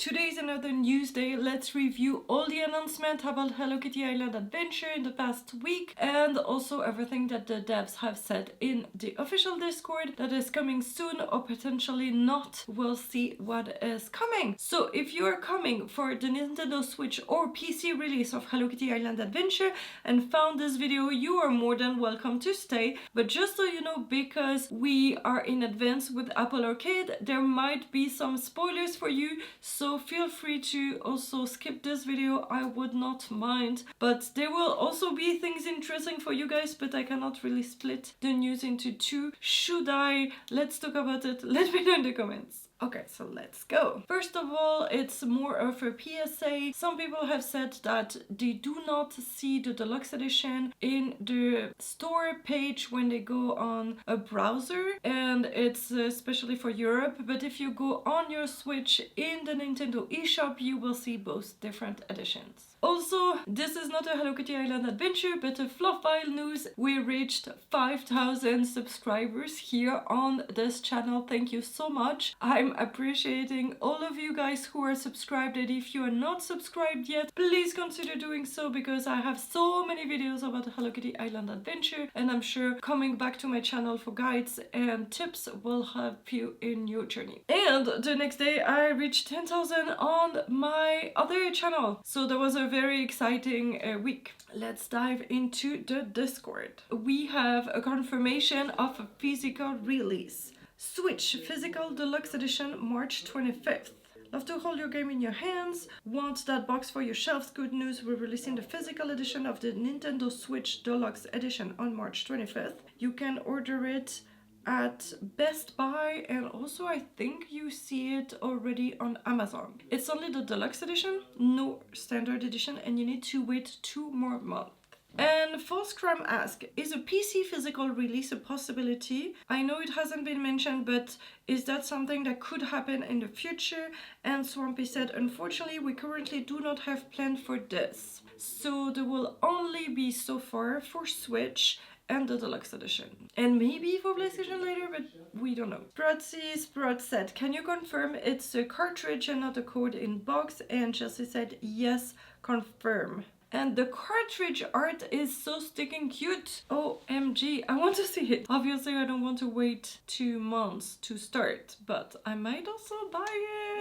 Today is another news day. Let's review all the announcements about Hello Kitty Island Adventure in the past week and also everything that the devs have said in the official Discord that is coming soon or potentially not. We'll see what is coming. So if you are coming for the Nintendo Switch or PC release of Hello Kitty Island Adventure and found this video, you are more than welcome to stay. But just so you know, because we are in advance with Apple Arcade, there might be some spoilers for you, so feel free to also skip this video. I would not mind, but there will also be things interesting for you guys, but I cannot really split the news into two. Should I? Let's talk about it. Let me know in the comments. Okay, so let's go. First of all, it's more of a PSA. Some people have said that they do not see the deluxe edition in the store page when they go on a browser, and it's especially for Europe. But if you go on your Switch in the Nintendo eShop, you will see both different editions. Also, this is not a Hello Kitty Island Adventure, but a Fluff'isle news. We reached 5,000 subscribers here on this channel. Thank you so much. I'm appreciating all of you guys who are subscribed, and if you are not subscribed yet, please consider doing so, because I have so many videos about Hello Kitty Island Adventure, and I'm sure coming back to my channel for guides and tips will help you in your journey. And the next day I reached 10,000 on my other channel, so that was a very exciting week. Let's dive into the Discord. We have a confirmation of a physical release. Switch Physical Deluxe Edition, March 25th. Love to hold your game in your hands? Want that box for your shelves? Good news, we're releasing the physical edition of the Nintendo Switch Deluxe Edition on March 25th. You can order it at Best Buy, and also I think you see it already on Amazon. It's only the deluxe edition, no standard edition, and you need to wait 2 more months. And False Crime asks, is a PC physical release a possibility? I know it hasn't been mentioned, but is that something that could happen in the future? And Swampy said, unfortunately, we currently do not have planned for this. So there will only be so far for Switch and the deluxe edition, and maybe for PlayStation later, but we don't know. Sprott said, can you confirm it's a cartridge and not a code in box? And Chelsea said, yes, confirm. And the cartridge art is so sticking cute. OMG, I want to see it. Obviously, I don't want to wait 2 months to start, but I might also buy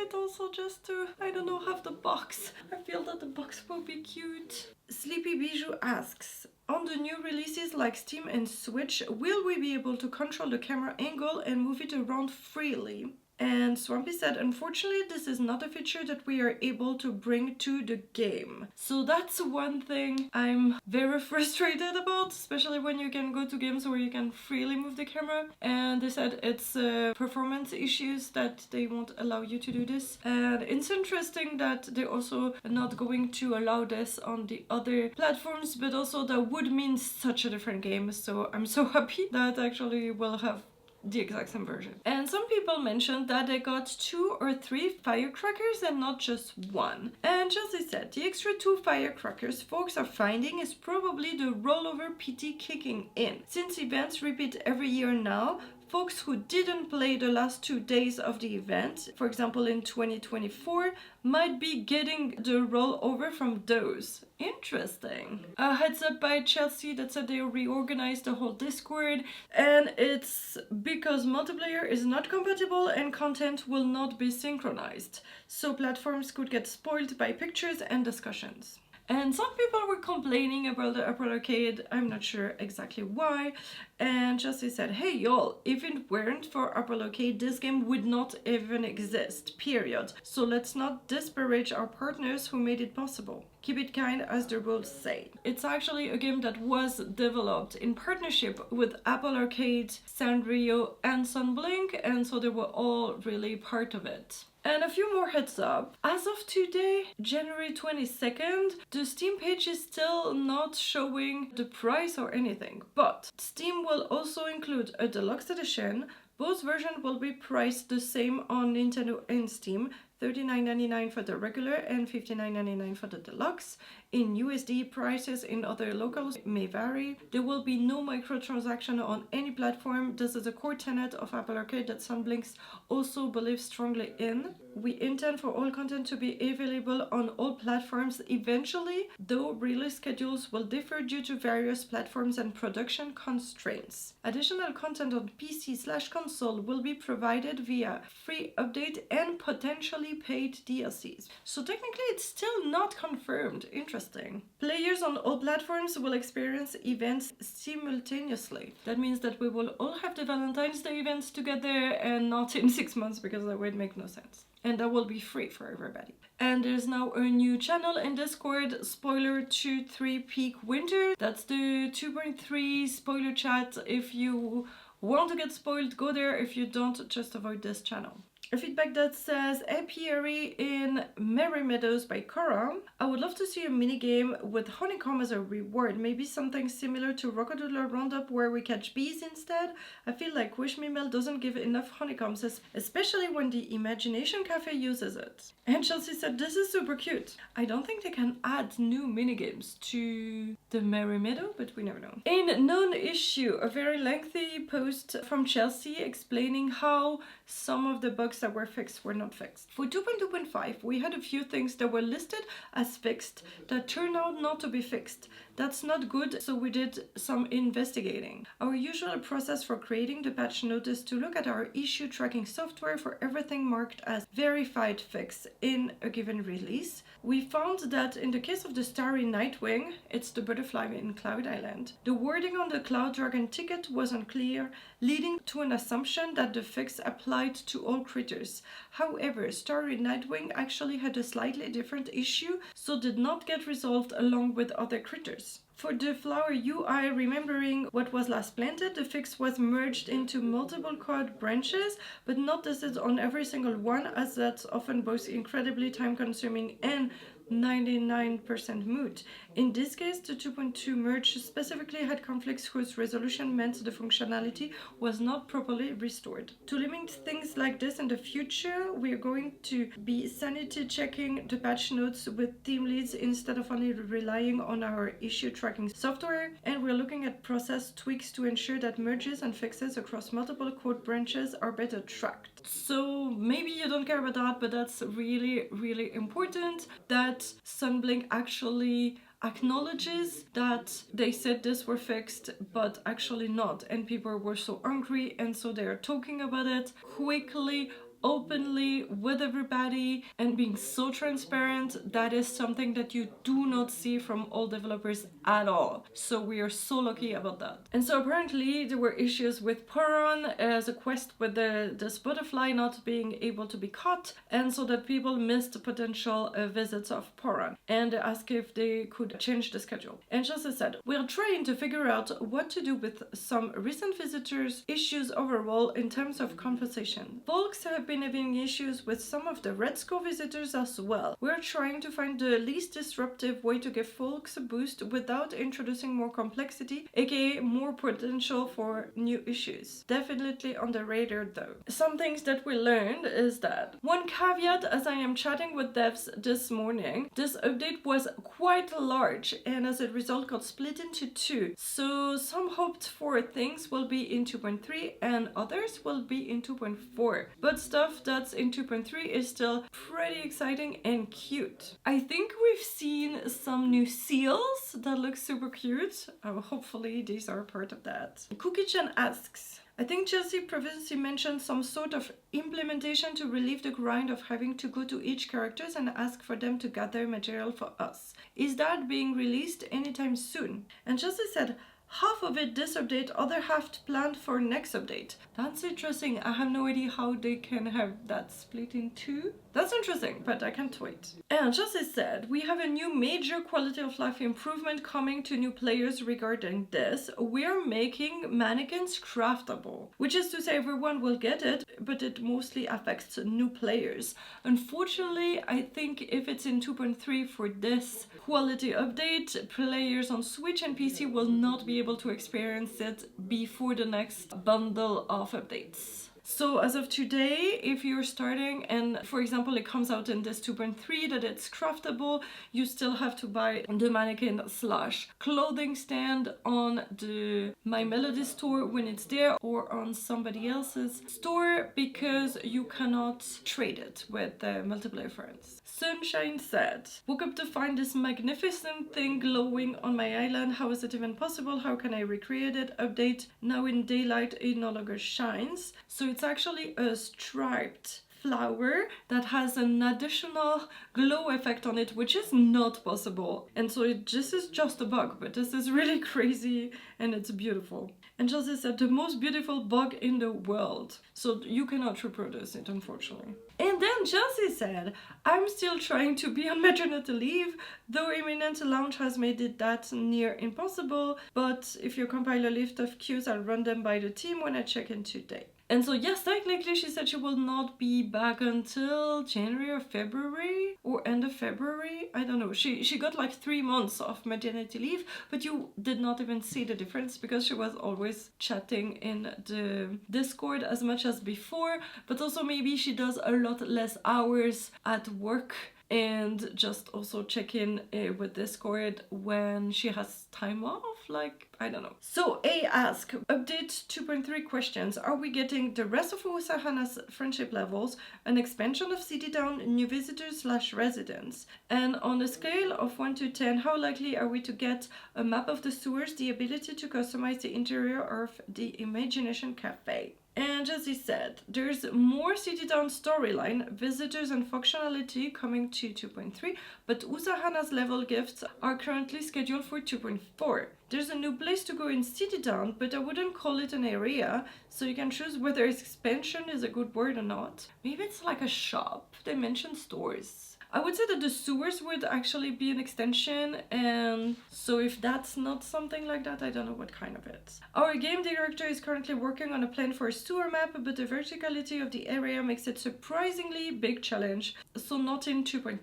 it also just to, I don't know, have the box. I feel that the box will be cute. Sleepy Bijou asks, on the new releases like Steam and Switch, will we be able to control the camera angle and move it around freely? And Swampy said, unfortunately, this is not a feature that we are able to bring to the game. So that's one thing I'm very frustrated about, especially when you can go to games where you can freely move the camera. And they said it's performance issues that they won't allow you to do this. And it's interesting that they're also not going to allow this on the other platforms, but also that would mean such a different game. So I'm so happy that actually we'll have the exact same version. And some people mentioned that they got 2 or 3 firecrackers and not just 1. And Chelsea said, the extra 2 firecrackers folks are finding is probably the rollover PT kicking in. Since events repeat every year now, folks who didn't play the last 2 days of the event, for example in 2024, might be getting the rollover from those. Interesting. A heads up by Chelsea that said they reorganized the whole Discord, and it's because multiplayer is not compatible and content will not be synchronized. So platforms could get spoiled by pictures and discussions. And some people were complaining about the Apple Arcade, I'm not sure exactly why, and Chelsea said, hey y'all, if it weren't for Apple Arcade, this game would not even exist, period. So let's not disparage our partners who made it possible. Keep it kind, as the rules say. It's actually a game that was developed in partnership with Apple Arcade, Sanrio, and Sunblink, and so they were all really part of it. And a few more heads up. As of today, January 22nd, the Steam page is still not showing the price or anything, but Steam will also include a deluxe edition. Both versions will be priced the same on Nintendo and Steam, $39.99 for the regular and $59.99 for the deluxe. In USD, prices in other locals may vary. There will be no microtransaction on any platform. This is a core tenet of Apple Arcade that Sunblink also believes strongly in. We intend for all content to be available on all platforms eventually, though release schedules will differ due to various platforms and production constraints. Additional content on PC/console will be provided via free update and potentially paid DLCs. So technically it's still not confirmed. Interesting. Players on all platforms will experience events simultaneously. That means that we will all have the Valentine's Day events together and not in 6 months, because that would make no sense. And that will be free for everybody. And there's now a new channel in Discord, Spoiler 2.3 Peak Winter. That's the 2.3 spoiler chat. If you want to get spoiled, go there. If you don't, just avoid this channel. A feedback that says, Apiary in Merry Meadows by Cora. I would love to see a minigame with honeycomb as a reward. Maybe something similar to Rockadoodle Roundup where we catch bees instead. I feel like Wish Me Mail doesn't give enough honeycombs, especially when the Imagination Cafe uses it. And Chelsea said, this is super cute. I don't think they can add new minigames to the Merry Meadow, but we never know. In non-issue, a very lengthy post from Chelsea explaining how some of the bugs that were fixed were not fixed. For 2.2.5, we had a few things that were listed as fixed that turned out not to be fixed. That's not good, so we did some investigating. Our usual process for creating the patch note is to look at our issue tracking software for everything marked as verified fix in a given release. We found that in the case of the Starry Nightwing, it's the butterfly in Cloud Island, the wording on the Cloud Dragon ticket was unclear, leading to an assumption that the fix applied to all critters. However, Starry Nightwing actually had a slightly different issue, so did not get resolved along with other critters. For the flower UI, remembering what was last planted, the fix was merged into multiple code branches, but not listed on every single one, as that's often both incredibly time-consuming and 99% moot. In this case, the 2.2 merge specifically had conflicts whose resolution meant the functionality was not properly restored. To limit things like this in the future, we are going to be sanity checking the patch notes with team leads instead of only relying on our issue tracking software, and we're looking at process tweaks to ensure that merges and fixes across multiple code branches are better tracked. So maybe you don't care about that, but that's really important that Sunblink actually acknowledges that they said this were fixed but actually not, and people were so angry, and so they're talking about it quickly, openly with everybody, and being so transparent. That is something that you do not see from all developers at all, so we are so lucky about that. And so apparently there were issues with Poron as a quest with this butterfly not being able to be caught, and so that people missed potential visits of Poron, and asked if they could change the schedule. And Chelsea said, we're trying to figure out what to do with some recent visitors issues overall in terms of compensation. Folks have been having issues with some of the Red Skull visitors as well. We're trying to find the least disruptive way to give folks a boost without introducing more complexity, aka more potential for new issues. Definitely on the radar though. Some things that we learned is that one caveat, as I am chatting with devs this morning, this update was quite large and as a result got split into two. So some hoped for things will be in 2.3 and others will be in 2.4. But stuff that's in 2.3 is still pretty exciting and cute. I think we've seen some new seals that look super cute. Hopefully these are part of that. Cookie-chan asks, I think Chelsea previously mentioned some sort of implementation to relieve the grind of having to go to each characters and ask for them to gather material for us. Is that being released anytime soon? And Chelsea said, half of it this update, other half planned for next update. That's interesting. I have no idea how they can have that split in two. That's interesting, but I can't wait. And Chelsea said, we have a new major quality of life improvement coming to new players regarding this. We're making mannequins craftable, which is to say everyone will get it, but it mostly affects new players. Unfortunately, I think if it's in 2.3 for this quality update, players on Switch and PC will not be able to experience it before the next bundle of updates. So as of today, if you're starting and for example it comes out in this 2.3 that it's craftable, you still have to buy the mannequin slash clothing stand on the My Melody store when it's there or on somebody else's store, because you cannot trade it with multiplayer friends. Sunshine said, woke up to find this magnificent thing glowing on my island. How is it even possible? How can I recreate it? Update, now in daylight it no longer shines. So it's actually a striped flower that has an additional glow effect on it, which is not possible. And so this is just a bug, but this is really crazy and it's beautiful. And Chelsea said, the most beautiful bug in the world. So you cannot reproduce it, unfortunately. And then Chelsea said, I'm still trying to be on maternity leave, though imminent launch has made it that near impossible. But if you compile a list of cues, I'll run them by the team when I check in today. And so yes, technically she said she will not be back until January or February or end of February. I don't know. She got like 3 months of maternity leave, but you did not even see the difference because she was always chatting in the Discord as much as before. But also maybe she does a lot less hours at work and just also check in with Discord when she has time off, like, I don't know. So A ask, update 2.3 questions. Are we getting the rest of Usahana's friendship levels, an expansion of City Town, new visitors / residents? And on a scale of 1 to 10, how likely are we to get a map of the sewers, the ability to customize the interior of the Imagination Cafe? And as he said, there's more City Town storyline, visitors and functionality coming to 2.3, but Usahana's level gifts are currently scheduled for 2.4. There's a new place to go in City Town, but I wouldn't call it an area, so you can choose whether expansion is a good word or not. Maybe it's like a shop. They mentioned stores. I would say that the sewers would actually be an extension, and so if that's not something like that, I don't know what kind of it. Our game director is currently working on a plan for a sewer map, but the verticality of the area makes it surprisingly big challenge, so not in 2.3,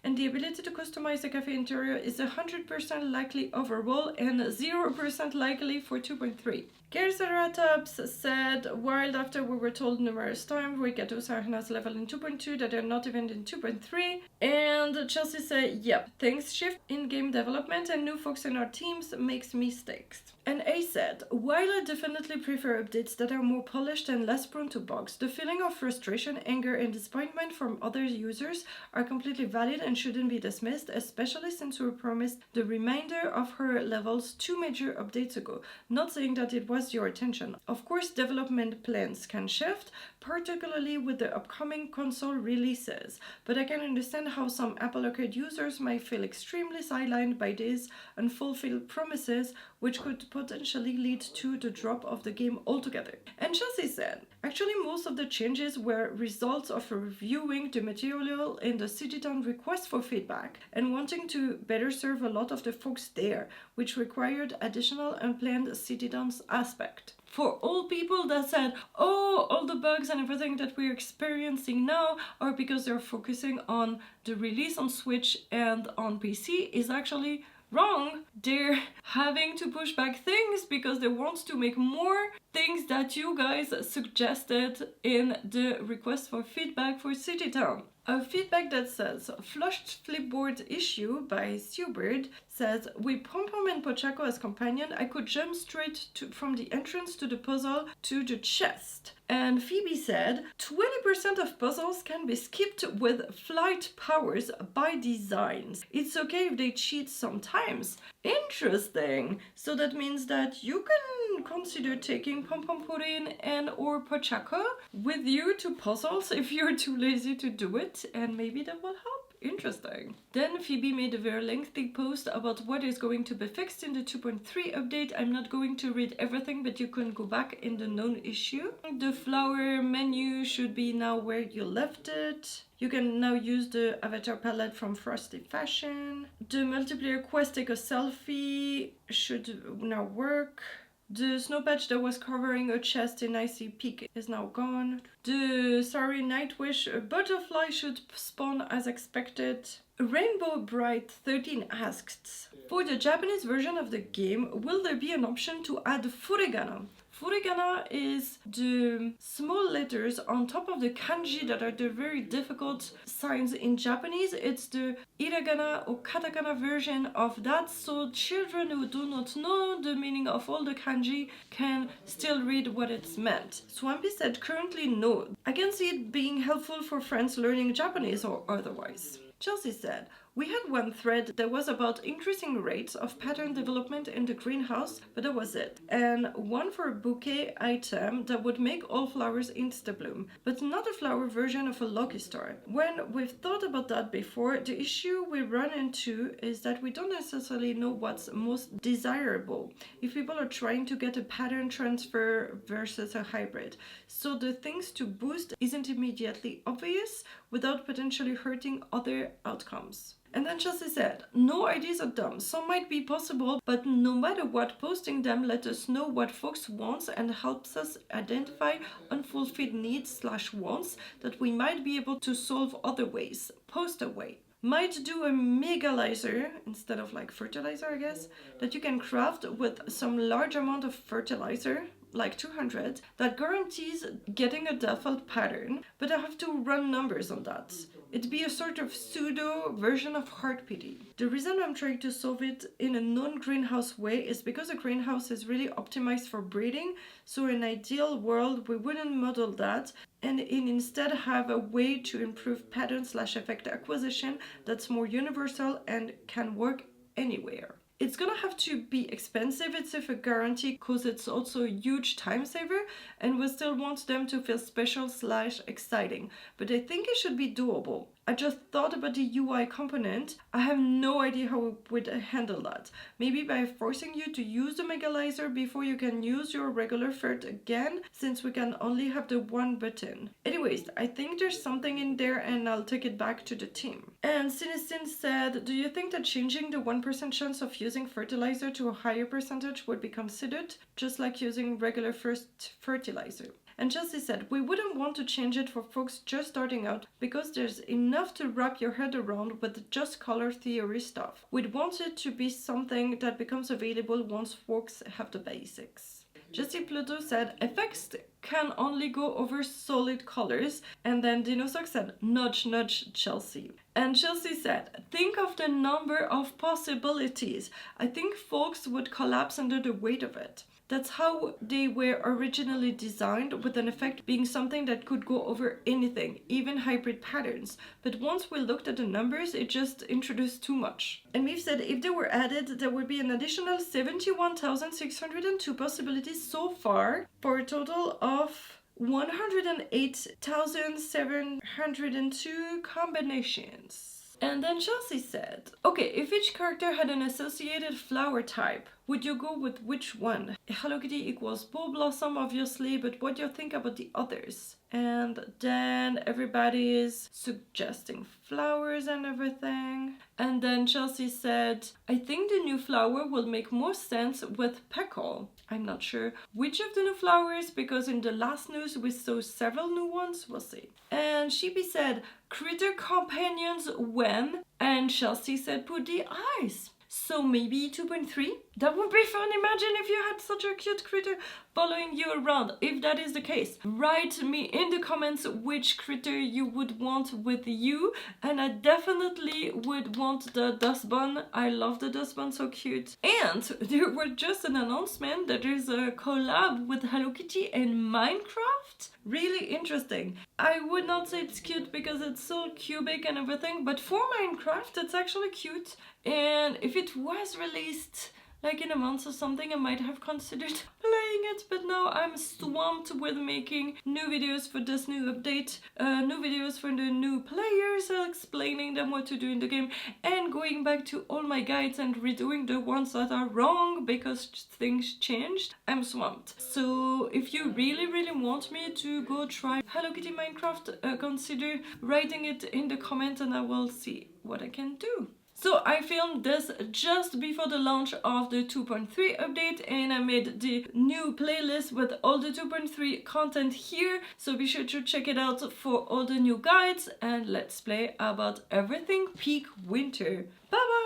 and the ability to customize the cafe interior is 100% likely overall and 0% likely for 2.3. Kerseratops said, while after we were told numerous times we get Usahana's level in 2.2 that are not even in 2.3, and Chelsea said, yep, things shift in game development and new folks in our teams makes mistakes. And A said, while I definitely prefer updates that are more polished and less prone to bugs, the feeling of frustration, anger, and disappointment from other users are completely valid and shouldn't be dismissed, especially since we were promised the remainder of her levels 2 major updates ago. Not saying that it was your attention. Of course, development plans can shift, particularly with the upcoming console releases, but I can understand how some Apple Arcade users might feel extremely sidelined by these unfulfilled promises, which could potentially lead to the drop of the game altogether. And Chelsea said, actually most of the changes were results of reviewing the material in the City Town request for feedback and wanting to better serve a lot of the folks there, which required additional unplanned City Town's aspect. For all people that said, oh, all the bugs and everything that we're experiencing now are because they're focusing on the release on Switch and on PC, is actually wrong. They're having to push back things because they want to make more things that you guys suggested in the request for feedback for City Town. A feedback that says, flushed flipboard issue by Seubird says, with Pom Pom and Pochaco as companion, I could jump straight from the entrance to the puzzle to the chest. And Phoebe said, 20% of puzzles can be skipped with flight powers by designs. It's okay if they cheat sometimes. Interesting. So that means that you can consider taking Pom Pom Purin and or Pochaco with you to puzzles if you're too lazy to do it, and maybe that will help. Interesting. Then Phoebe made a very lengthy post about what is going to be fixed in the 2.3 update. I'm not going to read everything, but you can go back in the known issue. The flower menu should be now where you left it. You can now use the avatar palette from Frosty Fashion. The multiplayer quest take a selfie should now work. The snow patch that was covering a chest in Icy Peak is now gone. The Sorry Nightwish butterfly should spawn as expected. Rainbow Bright 13 asks, for the Japanese version of the game, will there be an option to add furigana? Furigana is the small letters on top of the kanji that are the very difficult signs in Japanese. It's the hiragana or katakana version of that, so children who do not know the meaning of all the kanji can still read what it's meant. Swampy said currently no. I can see it being helpful for friends learning Japanese or otherwise. Chelsea said, we had one thread that was about increasing rates of pattern development in the greenhouse, but that was it. And one for a bouquet item that would make all flowers insta-bloom, but not a flower version of a Lucky Star. When we've thought about that before, the issue we run into is that we don't necessarily know what's most desirable if people are trying to get a pattern transfer versus a hybrid. So the things to boost isn't immediately obvious without potentially hurting other outcomes. And then Chelsea said, no ideas are dumb, some might be possible, but no matter what, posting them let us know what folks want and helps us identify unfulfilled needs / wants that we might be able to solve other ways. Post away. Might do a megalizer instead of like fertilizer, I guess, that you can craft with some large amount of fertilizer, like 200, that guarantees getting a default pattern, but I have to run numbers on that. It'd be a sort of pseudo version of heart pity. The reason I'm trying to solve it in a non-greenhouse way is because a greenhouse is really optimized for breeding, so in an ideal world we wouldn't model that and instead have a way to improve pattern / effect acquisition that's more universal and can work anywhere. It's gonna have to be expensive, it's a guarantee, because it's also a huge time saver and we still want them to feel special / exciting. But I think it should be doable. I just thought about the UI component. I have no idea how we would handle that. Maybe by forcing you to use the megalizer before you can use your regular fert again, since we can only have the one button. Anyways, I think there's something in there and I'll take it back to the team. And Sinistin said, do you think that changing the 1% chance of using fertilizer to a higher percentage would be considered, just like using regular first fertilizer? And Chelsea said, we wouldn't want to change it for folks just starting out because there's enough to wrap your head around with just color theory stuff. We'd want it to be something that becomes available once folks have the basics. Jessie Pluto said, effects can only go over solid colors. And then Dinosaur said, nudge, nudge, Chelsea. And Chelsea said, think of the number of possibilities. I think folks would collapse under the weight of it. That's how they were originally designed, with an effect being something that could go over anything, even hybrid patterns. But once we looked at the numbers, it just introduced too much. And Meave said if they were added, there would be an additional 71,602 possibilities so far, for a total of 108,702 combinations. And then Chelsea said, okay, if each character had an associated flower type, would you go with which one? Hello Kitty equals Bow Blossom, obviously, but what do you think about the others? And then everybody is suggesting flowers and everything. And then Chelsea said, I think the new flower will make more sense with Peckle. I'm not sure which of the new flowers, because in the last news we saw several new ones. We'll see. And Sheepy said, critter companions when? And Chelsea said, put the eyes. So maybe 2.3? That would be fun. Imagine if you had such a cute critter following you around. If that is the case, write me in the comments which critter you would want with you. And I definitely would want the dust bun. I love the dust bun, so cute. And there was just an announcement that there's a collab with Hello Kitty and Minecraft. Really interesting. I would not say it's cute because it's so cubic and everything, but for Minecraft it's actually cute. And if it was released like in a month or something, I might have considered playing it, but now I'm swamped with making new videos for this new update, new videos for the new players, explaining them what to do in the game, and going back to all my guides and redoing the ones that are wrong because things changed. I'm swamped. So if you really want me to go try Hello Kitty Minecraft, consider writing it in the comments and I will see what I can do. So I filmed this just before the launch of the 2.3 update, and I made the new playlist with all the 2.3 content here, so be sure to check it out for all the new guides, and let's play about everything peak winter. Bye bye!